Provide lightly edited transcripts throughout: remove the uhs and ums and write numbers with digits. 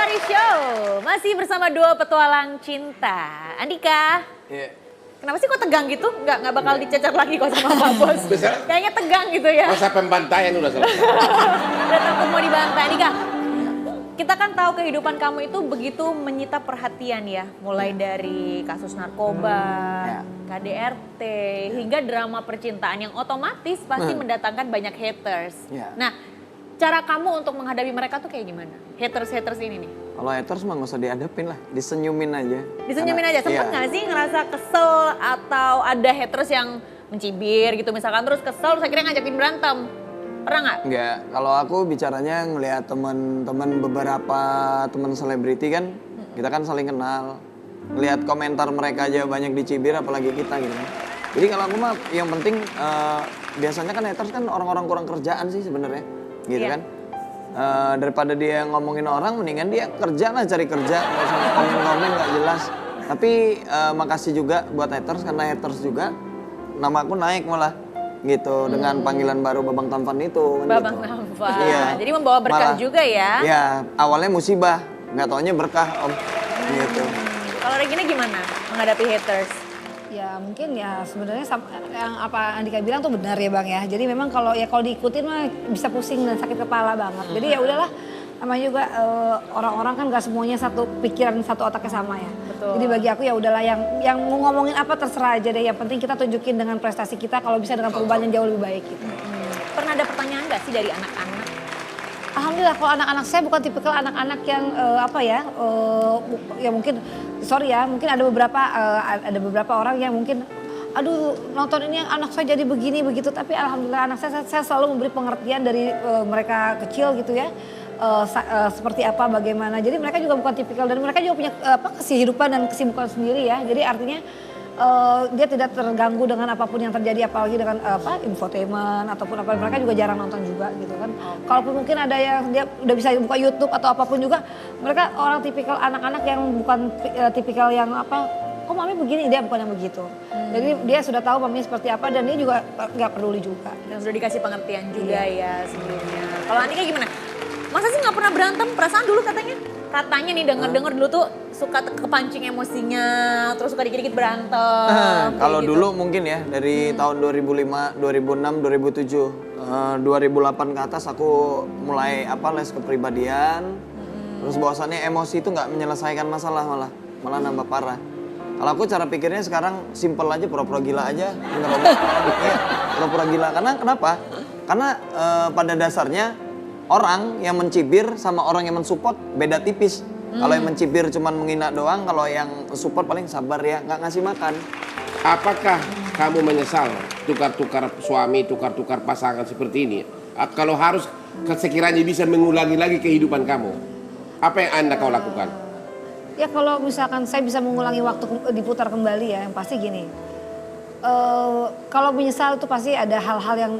Lari Show, masih bersama dua petualang cinta. Andika, kenapa sih kok tegang gitu? Nggak bakal dicecar lagi kok sama Pak Bos. Kayaknya tegang gitu ya. Masa pembantaian udah selesai. Udah takut mau dibantai. Andika, kita kan tahu kehidupan kamu itu begitu menyita perhatian ya. Mulai dari kasus narkoba, KDRT, hingga drama percintaan yang otomatis pasti mendatangkan banyak haters. Nah, cara kamu untuk menghadapi mereka tuh kayak gimana? Haters ini nih. Kalau haters mah nggak usah dihadapin lah, disenyumin aja. Disenyumin aja, sempet nggak sih ngerasa kesel atau ada haters yang mencibir gitu misalkan terus kesel terus akhirnya ngajakin berantem? Pernah nggak? Nggak, kalau aku bicaranya ngelihat teman-teman beberapa teman selebriti kan, kita kan saling kenal. Ngelihat komentar mereka aja banyak dicibir apalagi kita gitu kan. Jadi kalau aku mah yang penting biasanya kan haters kan orang-orang kurang kerjaan sih sebenarnya. Gitu kan. Daripada dia ngomongin orang, mendingan dia kerja lah, cari kerja, nggak usah komen-komen nggak jelas. Tapi makasih juga buat haters, karena haters juga nama aku naik malah gitu dengan panggilan baru Babang Tampan itu. Babang gitu. Tampan. Iya. Jadi membawa berkah Malah, juga ya? Iya, awalnya musibah, nggak taunya berkah Om. Gitu. Kalau Regina gimana menghadapi haters? Ya mungkin ya sebenarnya yang apa Andika bilang tuh benar ya Bang ya. Jadi memang kalau diikutin mah bisa pusing dan sakit kepala banget. Jadi ya udahlah, namanya juga orang-orang kan gak semuanya satu pikiran, satu otaknya sama ya. Betul. Jadi bagi aku ya udahlah yang mau ngomongin apa terserah aja deh. Yang penting kita tunjukin dengan prestasi kita kalau bisa dengan perubahan yang jauh lebih baik gitu. Pernah ada pertanyaan gak sih dari anak-anak? Alhamdulillah kalau anak-anak saya bukan tipikal anak-anak yang ya mungkin sorry ya mungkin ada beberapa orang yang mungkin aduh nonton ini anak saya jadi begini begitu, tapi alhamdulillah anak saya selalu memberi pengertian dari mereka kecil gitu ya. Seperti apa bagaimana, jadi mereka juga bukan tipikal dan mereka juga punya kehidupan dan kesibukan sendiri ya, jadi artinya dia tidak terganggu dengan apapun yang terjadi, apalagi dengan infotainment ataupun apa, mereka juga jarang nonton juga gitu kan. Kalaupun mungkin ada yang dia udah bisa buka YouTube atau apapun juga, mereka orang tipikal anak-anak yang bukan tipikal yang kok mami begini, dia bukan yang begitu. Jadi dia sudah tahu mami seperti apa dan dia juga nggak peduli juga. Dan sudah dikasih pengertian juga ya sebelumnya. Kalau Andika gimana? Masa sih nggak pernah berantem? Perasaan dulu katanya nih denger dulu tuh suka kepancing emosinya, terus suka dikit-dikit berantem. Kalau gitu. dulu mungkin ya dari tahun 2005, 2006, 2007, 2008 ke atas aku mulai les kepribadian. Terus bahwasannya emosi itu nggak menyelesaikan masalah, malah nambah parah. Kalau aku cara pikirnya sekarang simpel aja, pura-pura gila aja. Pura-pura gila. Karena kenapa? Karena pada dasarnya orang yang mencibir sama orang yang mensupport beda tipis. Kalau yang mencibir cuma menghina doang, kalau yang support paling sabar ya, nggak ngasih makan. Apakah kamu menyesal tukar-tukar suami, tukar-tukar pasangan seperti ini? Kalau harus sekiranya bisa mengulangi lagi kehidupan kamu, apa yang Anda kau lakukan? Ya kalau misalkan saya bisa mengulangi waktu diputar kembali ya, yang pasti gini. Kalau menyesal itu pasti ada hal-hal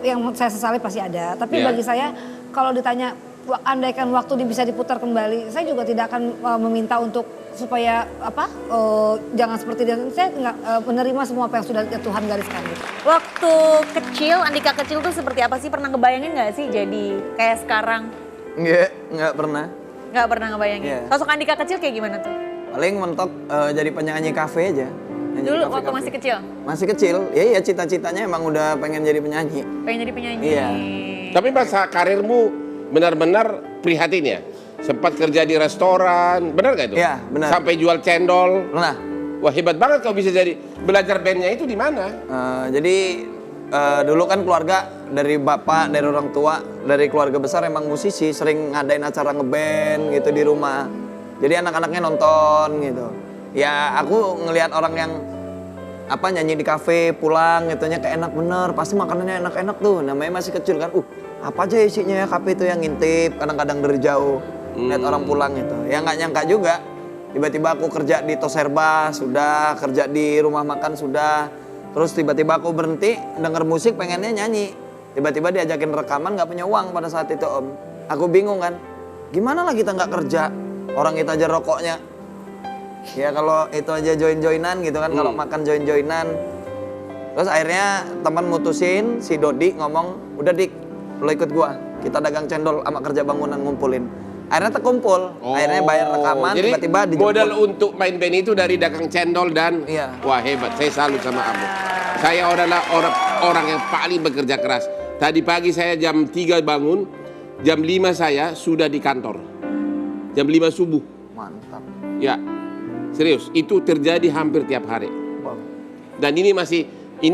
yang saya sesali pasti ada. Tapi bagi saya kalau ditanya andaikan waktu bisa diputar kembali, saya juga tidak akan meminta untuk supaya jangan seperti dia. Saya nggak menerima semua apa yang sudah Tuhan gariskan. Gitu. Waktu kecil, Andika kecil tuh seperti apa sih? Pernah ngebayangin nggak sih jadi kayak sekarang? Nggak pernah. Nggak pernah ngebayangin. Sosok Andika kecil kayak gimana tuh? Paling mentok jadi penyanyi kafe aja. Dulu waktu masih kecil? Masih kecil, ya cita-citanya emang udah pengen jadi penyanyi. Pengen jadi penyanyi? Iya. Tapi masa karirmu benar-benar prihatin ya? Sempat kerja di restoran, benar gak itu? Iya, benar. Sampai jual cendol. Pernah. Wah hebat banget kau bisa jadi. Belajar bandnya itu di mana? Jadi dulu kan keluarga dari bapak, dari orang tua, dari keluarga besar emang musisi, sering ngadain acara ngeband gitu di rumah. Jadi anak-anaknya nonton gitu. Ya aku ngelihat orang yang nyanyi di kafe pulang gitunya kayak enak bener, pasti makanannya enak-enak tuh, namanya masih kecil kan. Apa aja isinya ya kafe itu, yang ngintip kadang-kadang dari jauh lihat orang pulang gitu. Ya nggak nyangka juga tiba-tiba aku kerja di Toserba sudah, kerja di rumah makan sudah, terus tiba-tiba aku berhenti denger musik pengennya nyanyi, tiba-tiba diajakin rekaman, nggak punya uang pada saat itu Om. Aku bingung kan, gimana lah kita nggak kerja, orang kita aja rokoknya. Ya kalau itu aja join-joinan gitu kan, kalau makan join-joinan. Terus akhirnya teman mutusin, si Dodi ngomong, udah Dik, lo ikut gua, kita dagang cendol sama kerja bangunan ngumpulin. Akhirnya terkumpul, akhirnya bayar rekaman, Jadi tiba-tiba dijemput. modal untuk main band itu dari dagang cendol dan Iya. wah hebat, saya salut sama Abu. Saya adalah orang yang paling bekerja keras. Tadi pagi saya jam 3 bangun, jam 5 saya sudah di kantor. Jam 5 subuh. Mantap. Ya, serius, itu terjadi hampir tiap hari. Wow. Dan ini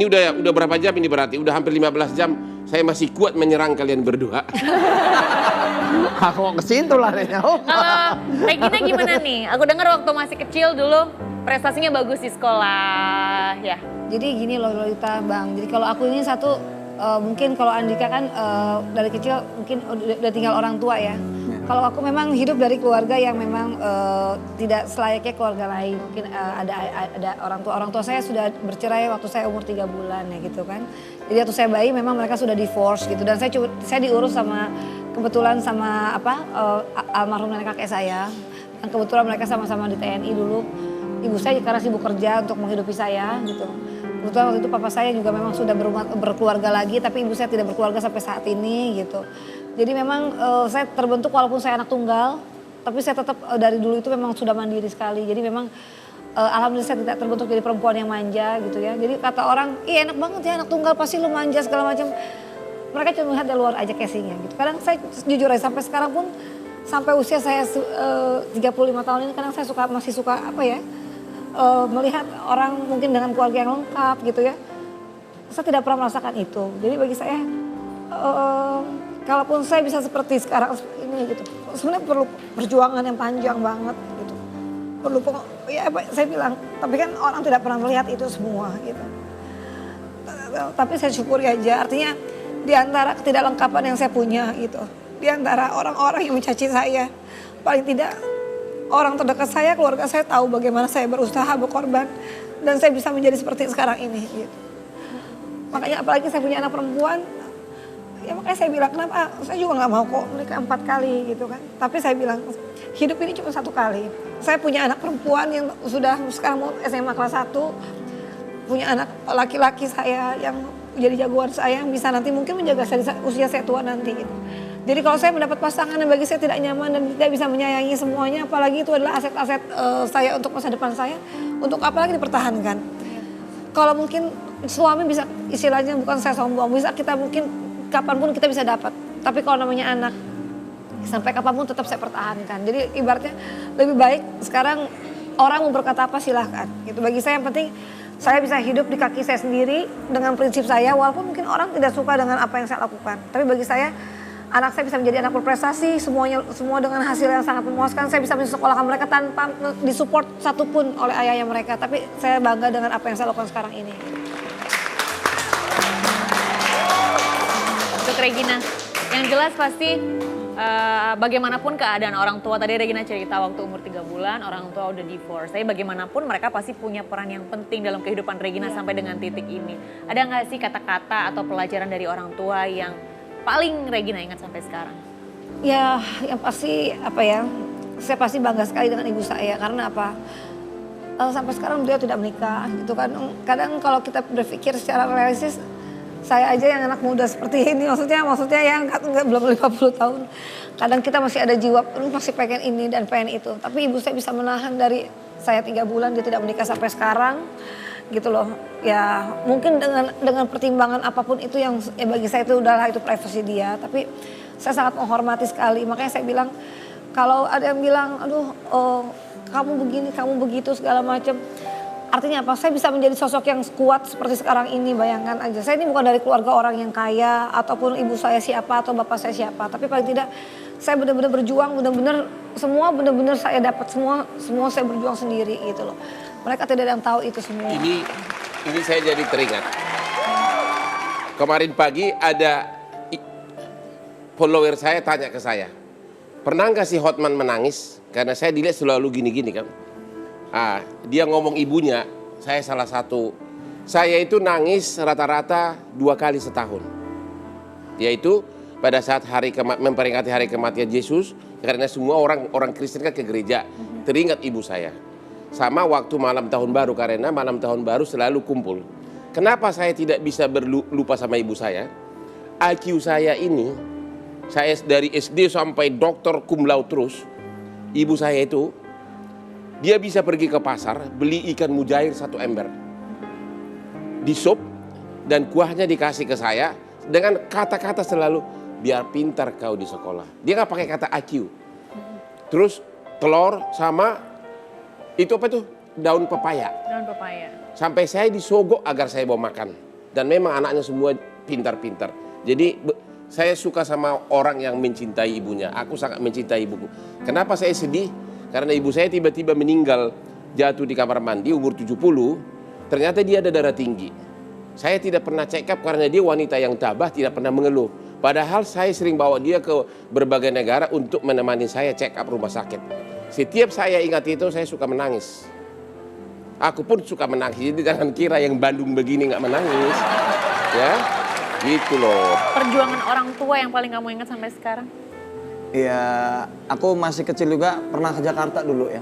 udah berapa jam ini berarti? Udah hampir 15 jam. Saya masih kuat menyerang kalian berdua. Aku mau ke situ larinya. Kalau Regina gimana nih? Aku dengar waktu masih kecil dulu prestasinya bagus di sekolah, ya. Jadi gini loh Lolita Bang, jadi kalau aku ini satu mungkin kalau Andika kan dari kecil mungkin udah tinggal orang tua ya. Kalau aku memang hidup dari keluarga yang memang tidak selayaknya keluarga lain. Mungkin ada orang tua saya sudah bercerai waktu saya umur 3 bulan ya gitu kan. Jadi waktu saya bayi memang mereka sudah divorce gitu dan saya diurus kebetulan sama almarhum nenek kakek saya. Dan kebetulan mereka sama-sama di TNI dulu. Ibu saya karena sibuk kerja untuk menghidupi saya gitu. Kebetulan waktu itu papa saya juga memang sudah berkeluarga lagi tapi ibu saya tidak berkeluarga sampai saat ini gitu. Jadi memang saya terbentuk walaupun saya anak tunggal, tapi saya tetap dari dulu itu memang sudah mandiri sekali. Jadi memang alhamdulillah saya tidak terbentuk jadi perempuan yang manja gitu ya. Jadi kata orang, ih enak banget ya anak tunggal pasti lu manja segala macam. Mereka cuma melihat dari luar aja casingnya gitu. Kadang saya jujur aja sampai sekarang pun, sampai usia saya 35 tahun ini kadang saya masih suka melihat orang mungkin dengan keluarga yang lengkap gitu ya. Saya tidak pernah merasakan itu. Jadi bagi saya, kalaupun saya bisa seperti sekarang ini gitu, sebenarnya perlu perjuangan yang panjang banget gitu. Perlu saya bilang, tapi kan orang tidak pernah melihat itu semua gitu. Tapi saya syukuri aja, artinya di antara ketidaklengkapan yang saya punya gitu, di antara orang-orang yang mencaci saya, paling tidak orang terdekat saya, keluarga saya tahu bagaimana saya berusaha, berkorban, dan saya bisa menjadi seperti sekarang ini gitu. Makanya apalagi saya punya anak perempuan, ya makanya saya bilang kenapa saya juga nggak mau kok menikah 4 kali gitu kan. Tapi saya bilang hidup ini cuma 1 kali. Saya punya anak perempuan yang sudah sekarang mau SMA kelas 1, punya anak laki-laki saya yang jadi jagoan saya yang bisa nanti mungkin menjaga saya di usia saya tua nanti gitu. Jadi kalau saya mendapat pasangan yang bagi saya tidak nyaman dan tidak bisa menyayangi semuanya, apalagi itu adalah aset-aset saya untuk masa depan saya, untuk apalagi dipertahankan. Kalau mungkin suami bisa, istilahnya bukan saya sombong, bisa kita mungkin kapanpun kita bisa dapat. Tapi kalau namanya anak, sampai kapanpun tetap saya pertahankan. Jadi ibaratnya lebih baik sekarang orang mau berkata apa silahkan. Gitu. Bagi saya yang penting saya bisa hidup di kaki saya sendiri dengan prinsip saya, walaupun mungkin orang tidak suka dengan apa yang saya lakukan. Tapi bagi saya, anak saya bisa menjadi anak berprestasi, semua dengan hasil yang sangat memuaskan. Saya bisa mensekolahkan mereka tanpa disupport satupun oleh ayahnya mereka. Tapi saya bangga dengan apa yang saya lakukan sekarang ini. Untuk Regina, yang jelas pasti bagaimanapun keadaan orang tua, tadi Regina cerita waktu umur 3 bulan orang tua udah divorce. Tapi bagaimanapun mereka pasti punya peran yang penting dalam kehidupan Regina sampai dengan titik ini. Ada nggak sih kata-kata atau pelajaran dari orang tua yang paling Regina ingat sampai sekarang? Ya, yang pasti saya pasti bangga sekali dengan ibu saya karena apa? Sampai sekarang beliau tidak menikah gitu kan. Kadang kalau kita berpikir secara realistis, saya aja yang anak muda seperti ini, maksudnya yang belum 50 tahun. Kadang kita masih ada jiwa, masih pengen ini dan pengen itu. Tapi ibu saya bisa menahan dari saya 3 bulan, dia tidak menikah sampai sekarang. Gitu loh, ya mungkin dengan pertimbangan apapun itu yang bagi saya itu udahlah itu privasi dia. Tapi saya sangat menghormati sekali, makanya saya bilang kalau ada yang bilang, aduh kamu begini, kamu begitu segala macam. Artinya apa? Saya bisa menjadi sosok yang kuat seperti sekarang ini, bayangkan aja. Saya ini bukan dari keluarga orang yang kaya, ataupun ibu saya siapa, atau bapak saya siapa. Tapi paling tidak, saya benar-benar berjuang, semua benar-benar saya dapat, semua saya berjuang sendiri gitu loh. Mereka tidak ada yang tahu itu semua. Ini saya jadi teringat. Kemarin pagi ada follower saya tanya ke saya, pernah nggak si Hotman menangis? Karena saya dilihat selalu gini-gini kan. Dia ngomong ibunya, saya salah satu. Saya itu nangis rata-rata 2 kali setahun. Yaitu pada saat memperingati hari kematian Yesus, karena semua orang Kristen kan ke gereja, teringat ibu saya. Sama waktu malam tahun baru, karena malam tahun baru selalu kumpul. Kenapa saya tidak bisa lupa sama ibu saya? IQ saya ini Saya dari SD sampai dokter cum laude terus. Ibu saya itu, dia bisa pergi ke pasar, beli ikan mujair 1 ember. Di sop, dan kuahnya dikasih ke saya, dengan kata-kata selalu, biar pintar kau di sekolah. Dia nggak pakai kata IQ. Terus telur sama, itu apa tuh? Daun pepaya. Daun pepaya. Sampai saya disogok agar saya bawa makan. Dan memang anaknya semua pintar-pintar. Jadi saya suka sama orang yang mencintai ibunya. Aku sangat mencintai ibuku. Kenapa saya sedih? Karena ibu saya tiba-tiba meninggal, jatuh di kamar mandi umur 70. Ternyata dia ada darah tinggi. Saya tidak pernah check up karena dia wanita yang tabah, tidak pernah mengeluh. Padahal saya sering bawa dia ke berbagai negara untuk menemani saya check up rumah sakit. Setiap saya ingat itu, saya suka menangis. Aku pun suka menangis, jadi jangan kira yang Bandung begini nggak menangis. Ya, gitu loh. Perjuangan orang tua yang paling kamu ingat sampai sekarang? Ya, aku masih kecil juga pernah ke Jakarta dulu ya.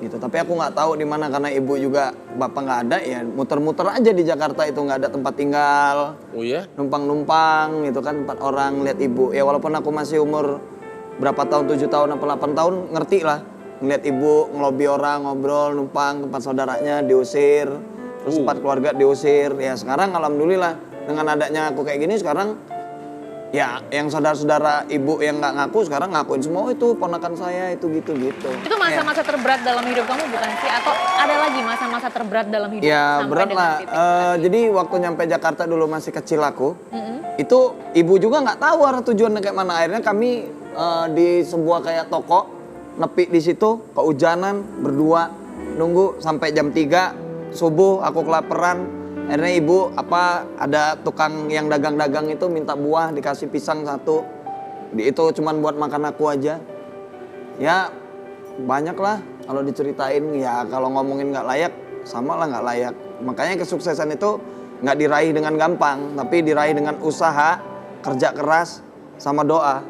Gitu. Tapi aku nggak tahu di mana karena ibu juga bapak nggak ada ya, muter-muter aja di Jakarta itu, nggak ada tempat tinggal. Oh ya? Numpang-numpang gitu kan, 4 orang lihat ibu. Ya walaupun aku masih umur berapa tahun, 7 tahun apa 8 tahun, ngerti lah. Ngeliat ibu ngelobi orang, ngobrol, numpang ke tempat saudaranya, diusir. Terus tempat keluarga diusir. Ya sekarang alhamdulillah dengan adanya aku kayak gini sekarang, ya yang saudara-saudara ibu yang nggak ngaku sekarang ngakuin semua, itu ponakan saya, itu gitu-gitu. Itu masa-masa terberat dalam hidup kamu bukan sih? Atau ada lagi masa-masa terberat dalam hidup? Ya sampai berat dengan lah. titik saat ini? Jadi waktu nyampe Jakarta dulu masih kecil aku, itu ibu juga nggak tahu arah tujuannya kayak mana. Akhirnya kami di sebuah kayak toko, nepi di situ, kehujanan, berdua, nunggu sampai jam 3 subuh, aku kelaparan. Akhirnya ibu ada tukang yang dagang-dagang itu minta buah, dikasih pisang 1. Itu cuman buat makan aku aja. Ya banyak lah kalau diceritain, ya kalau ngomongin nggak layak, sama lah nggak layak. Makanya kesuksesan itu nggak diraih dengan gampang, tapi diraih dengan usaha, kerja keras, sama doa.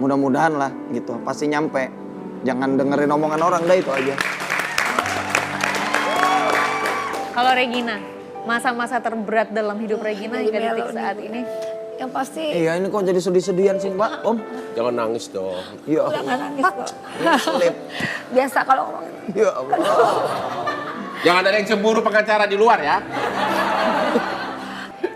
Mudah-mudahan lah gitu, pasti nyampe. Jangan dengerin omongan orang, dah itu aja. Kalau Regina, masa-masa terberat dalam hidup Regina hingga detik saat ini? Yang pasti Iya ini kok jadi sedih-sedihan sih Mbak, Om? Jangan nangis dong. Ya udah nggak nangis kok. Selip. Biasa kalau ngomongin. Ya Allah. Jangan ada yang cemburu pengacara di luar ya.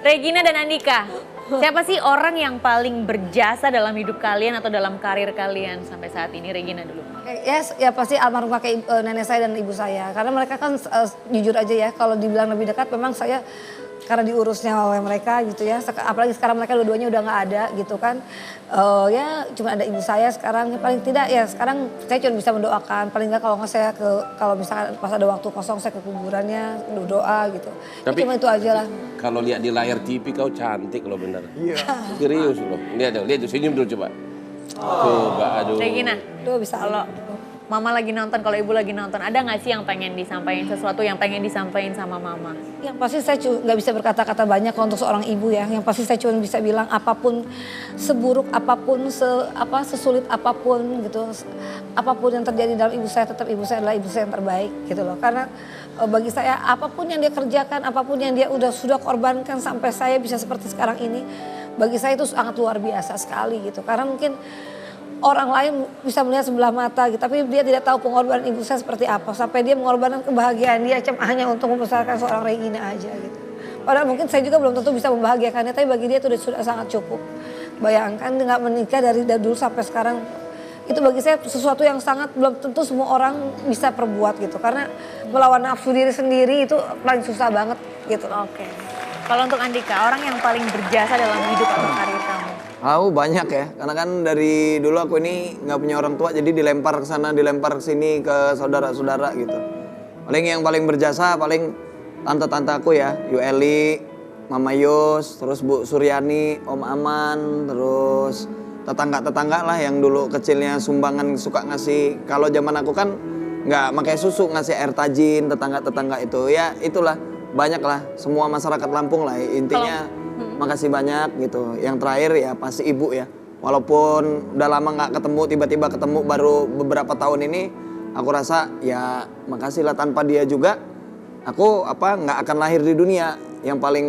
Regina dan Andika, siapa sih orang yang paling berjasa dalam hidup kalian atau dalam karir kalian sampai saat ini? Regina dulu. Ya pasti almarhum kakek nenek saya dan ibu saya. Karena mereka kan jujur aja ya, kalau dibilang lebih dekat memang saya karena diurusnya oleh mereka gitu ya. Apalagi sekarang mereka dua-duanya udah nggak ada gitu kan. Ya cuma ada ibu saya sekarang. Paling tidak ya sekarang saya cuma bisa mendoakan. Paling nggak kalau nggak saya kalau misalkan pas ada waktu kosong saya ke kuburannya berdoa gitu. Tapi cuma itu aja lah. kalau lihat di layar TV kau cantik loh bener. Iya. Serius loh. Lihat tuh senyum dulu coba. Coba aduh. Regina, Duh bisa. kalau mama lagi nonton, kalau ibu lagi nonton, ada nggak sih yang pengen disampaikan, sesuatu yang pengen disampaikan sama mama? Yang pasti saya nggak bisa berkata-kata banyak kalau untuk seorang ibu ya. Yang pasti saya cuma bisa bilang apapun, seburuk apapun, sesulit apapun gitu, apapun yang terjadi dalam ibu saya, tetap ibu saya adalah ibu saya yang terbaik gitu loh. Karena bagi saya apapun yang dia kerjakan, apapun yang dia sudah korbankan sampai saya bisa seperti sekarang ini, bagi saya itu sangat luar biasa sekali gitu. Karena mungkin orang lain bisa melihat sebelah mata gitu, tapi dia tidak tahu pengorbanan ibu saya seperti apa. Sampai dia mengorbankan kebahagiaan dia hanya untuk membesarkan seorang Regina aja gitu. Padahal mungkin saya juga belum tentu bisa membahagiakannya, tapi bagi dia itu sudah sangat cukup. Bayangkan nggak menikah dari dulu sampai sekarang, itu bagi saya sesuatu yang sangat belum tentu semua orang bisa perbuat gitu. Karena melawan nafsu diri sendiri itu paling susah banget gitu. Oke. Kalau untuk Andika, orang yang paling berjasa dalam hidup atau karir kamu? Banyak ya, karena kan dari dulu aku ini nggak punya orang tua, jadi dilempar ke sana, dilempar ke sini ke saudara-saudara gitu. Yang paling berjasa paling tante-tante aku ya, Yu Eli, Mama Yus, terus Bu Suryani, Om Aman, terus tetangga-tetangga lah yang dulu kecilnya sumbangan suka ngasih. Kalau zaman aku kan nggak pakai susu, ngasih air tajin, tetangga-tetangga itu ya itulah banyak lah, semua masyarakat Lampung lah intinya. Makasih banyak gitu. Yang terakhir ya pasti ibu ya. Walaupun udah lama nggak ketemu, tiba-tiba ketemu baru beberapa tahun ini, aku rasa ya makasih lah, tanpa dia juga aku nggak akan lahir di dunia. Yang paling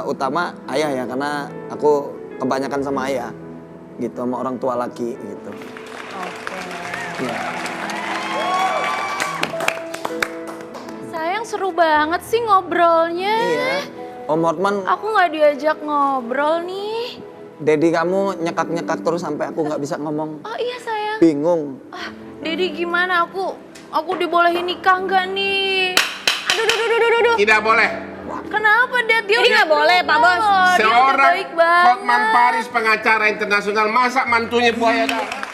utama ayah ya, karena aku kebanyakan sama ayah gitu sama orang tua laki gitu. Oke. Ya. Sayang seru banget sih ngobrolnya. Iya. Om Hotman, Aku nggak diajak ngobrol nih. Dedi kamu nyekak-nyekak terus sampai aku nggak bisa ngomong. Oh iya sayang. Bingung. Dedi gimana aku dibolehin nikah nggak nih? Aduh. Tidak boleh. Kenapa Dad? Dia Jadi nggak boleh, Pak Bos. Dia udah Seorang baik banget. Hotman Paris pengacara internasional, masa mantunya buaya darah?